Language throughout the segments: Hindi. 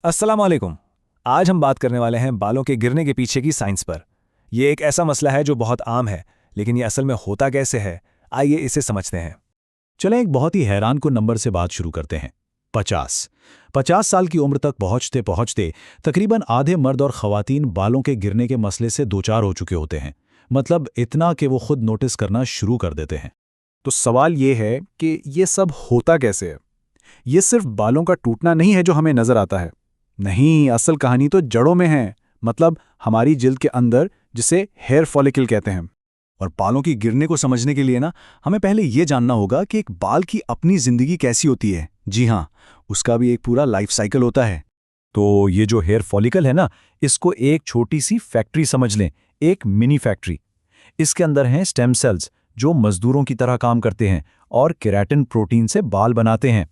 अस्सलाम वालेकुम। आज हम बात करने वाले हैं बालों के गिरने के पीछे की साइंस पर। यह एक ऐसा मसला है जो बहुत आम है, लेकिन ये असल में होता कैसे है, आइए इसे समझते हैं। चलें एक बहुत ही हैरान को नंबर से बात शुरू करते हैं। 50 साल की उम्र तक पहुंचते पहुंचते तकरीबन आधे मर्द और ख़वातीन बालों के गिरने के मसले से दो चार हो चुके होते हैं। मतलब इतना कि वो खुद नोटिस करना शुरू कर देते हैं। तो सवाल ये है कि ये सब होता कैसे है। ये सिर्फ बालों का टूटना नहीं है जो हमें नजर आता है। नहीं, असल कहानी तो जड़ों में है, मतलब हमारी जिल्द के अंदर, जिसे हेयर फॉलिकल कहते हैं। और बालों की गिरने को समझने के लिए ना हमें पहले ये जानना होगा कि एक बाल की अपनी जिंदगी कैसी होती है। जी हाँ, उसका भी एक पूरा लाइफ साइकिल होता है। तो ये जो हेयर फॉलिकल है ना, इसको एक छोटी सी फैक्ट्री समझ लें, एक मिनी फैक्ट्री। इसके अंदर हैं स्टेम सेल्स जो मजदूरों की तरह काम करते हैं और केराटिन प्रोटीन से बाल बनाते हैं।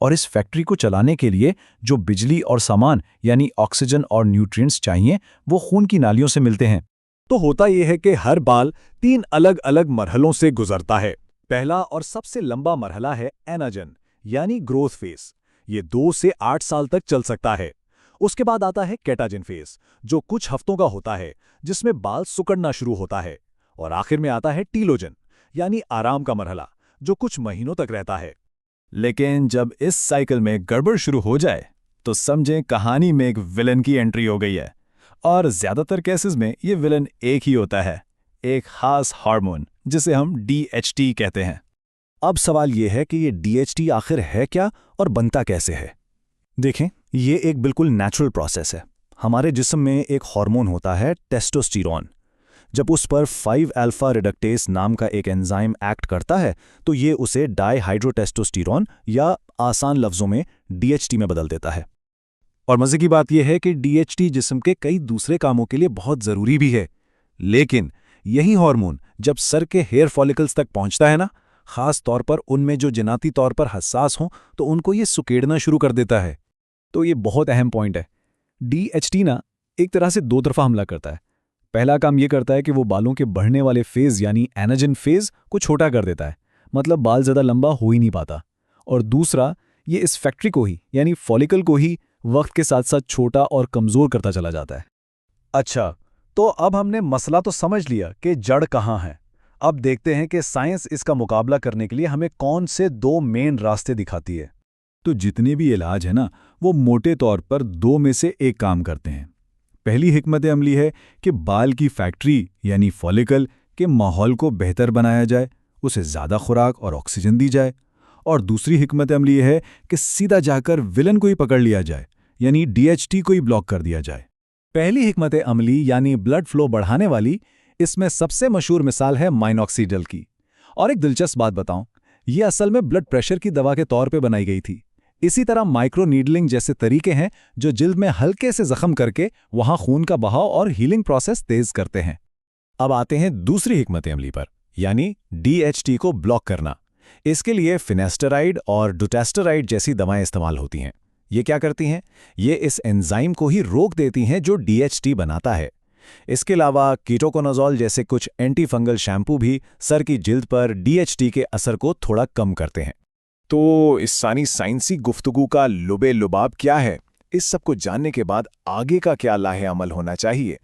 और इस फैक्ट्री को चलाने के लिए जो बिजली और सामान यानी ऑक्सीजन और न्यूट्रिएंट्स चाहिए, वो खून की नालियों से मिलते हैं। तो होता यह है कि हर बाल 3 अलग अलग मरहलों से गुजरता है। पहला और सबसे लंबा मरहला है एनाजन यानी ग्रोथ फेज। ये 2 से 8 साल तक चल सकता है। उसके बाद आता है केटाजिन फेज, जो कुछ हफ्तों का होता है, जिसमें बाल सुकड़ना शुरू होता है। और आखिर में आता है टीलोजन यानी आराम का मरहला, जो कुछ महीनों तक रहता है। लेकिन जब इस साइकिल में गड़बड़ शुरू हो जाए तो समझें कहानी में एक विलन की एंट्री हो गई है। और ज्यादातर केसेस में ये विलन एक ही होता है, एक खास हार्मोन जिसे हम DHT कहते हैं। अब सवाल ये है कि ये DHT आखिर है क्या और बनता कैसे है। देखें, ये एक बिल्कुल नेचुरल प्रोसेस है। हमारे जिस्म में एक हार्मोन होता है टेस्टोस्टेरोन। जब उस पर 5 अल्फा रिडक्टेस नाम का एक एंजाइम एक्ट करता है तो ये उसे डाईहाइड्रोटेस्टोस्टेरोन या आसान लफ्जों में DHT में बदल देता है। और मजे की बात यह है कि DHT जिस्म के कई दूसरे कामों के लिए बहुत जरूरी भी है। लेकिन यही हार्मोन जब सर के हेयर फॉलिकल्स तक पहुंचता है ना, खास तौर पर उनमें जो जिनाती तौर पर हसास हों, तो उनको ये सुकेड़ना शुरू कर देता है। तो ये बहुत अहम पॉइंट है। DHT ना एक तरह से दो तरफा हमला करता है। पहला काम ये करता है कि वो बालों के बढ़ने वाले फेज यानी एनाजन फेज को छोटा कर देता है, मतलब बाल ज़्यादा लंबा हो ही नहीं पाता। और दूसरा, ये इस फैक्ट्री को ही यानी फॉलिकल को ही वक्त के साथ साथ छोटा और कमज़ोर करता चला जाता है। अच्छा, तो अब हमने मसला तो समझ लिया कि जड़ कहाँ है। अब देखते हैं कि साइंस इसका मुकाबला करने के लिए हमें कौन से 2 मेन रास्ते दिखाती है। तो जितने भी इलाज है ना, वो मोटे तौर पर 2 में से एक काम करते हैं। पहली हिकमत अमली है कि बाल की फैक्ट्री यानी फॉलिकल के माहौल को बेहतर बनाया जाए, उसे ज़्यादा खुराक और ऑक्सीजन दी जाए। और दूसरी हिकमत अमली है कि सीधा जाकर विलन को ही पकड़ लिया जाए, यानी DHT को ही ब्लॉक कर दिया जाए। पहली हिकमत अमली यानी ब्लड फ्लो बढ़ाने वाली, इसमें सबसे मशहूर मिसाल है माइनॉक्सीडिल की। और एक दिलचस्प बात बताऊं, ये असल में ब्लड प्रेशर की दवा के तौर पे बनाई गई थी। इसी तरह माइक्रो नीडलिंग जैसे तरीके हैं जो जिल्द में हल्के से जख्म करके वहां खून का बहाव और हीलिंग प्रोसेस तेज करते हैं। अब आते हैं दूसरी हिकमत अमली पर, यानी DHT को ब्लॉक करना। इसके लिए फिनेस्टराइड और डुटेस्टराइड जैसी दवाएं इस्तेमाल होती हैं। ये क्या करती हैं? ये इस एंजाइम को ही रोक देती हैं जो DHT बनाता है। इसके अलावा कीटोकोनाजोल जैसे कुछ एंटी फंगल शैम्पू भी सर की जिल्द पर DHT के असर को थोड़ा कम करते हैं। तो इस सारी साइंसी गुफ्तगू का लुबे लुबाब क्या है? इस सब को जानने के बाद आगे का क्या लाहे अमल होना चाहिए?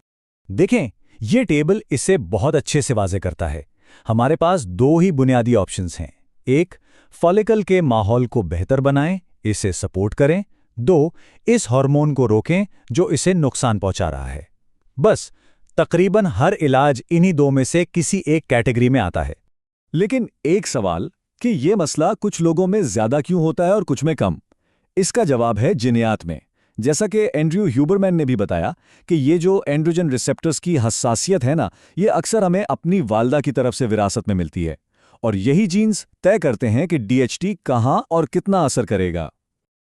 देखें, ये टेबल इसे बहुत अच्छे से वाज़े करता है। हमारे पास 2 ही बुनियादी ऑप्शंस हैं। एक, फॉलिकल के माहौल को बेहतर बनाएं, इसे सपोर्ट करें। 2, इस हार्मोन को रोकें जो इसे नुकसान पहुंचा रहा है। बस, तकरीबन हर इलाज इन्हीं 2 में से किसी एक कैटेगरी में आता है। लेकिन एक सवाल कि ये मसला कुछ लोगों में ज्यादा क्यों होता है और कुछ में कम? इसका जवाब है जिनियात में। जैसा कि एंड्रयू ह्यूबरमैन ने भी बताया कि ये जो एंड्रोजन रिसेप्टर्स की हसासियत है ना, ये अक्सर हमें अपनी वालदा की तरफ से विरासत में मिलती है। और यही जीन्स तय करते हैं कि DHT कहाँ और कितना असर करेगा।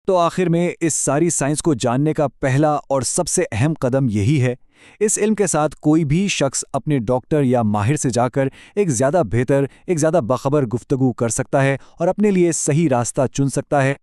तो आखिर में इस सारी साइंस को जानने का पहला और सबसे अहम कदम यही है। इस इल्म के साथ कोई भी शख्स अपने डॉक्टर या माहिर से जाकर एक ज़्यादा बेहतर, एक ज़्यादा बाखबर गुफ्तगू कर सकता है और अपने लिए सही रास्ता चुन सकता है।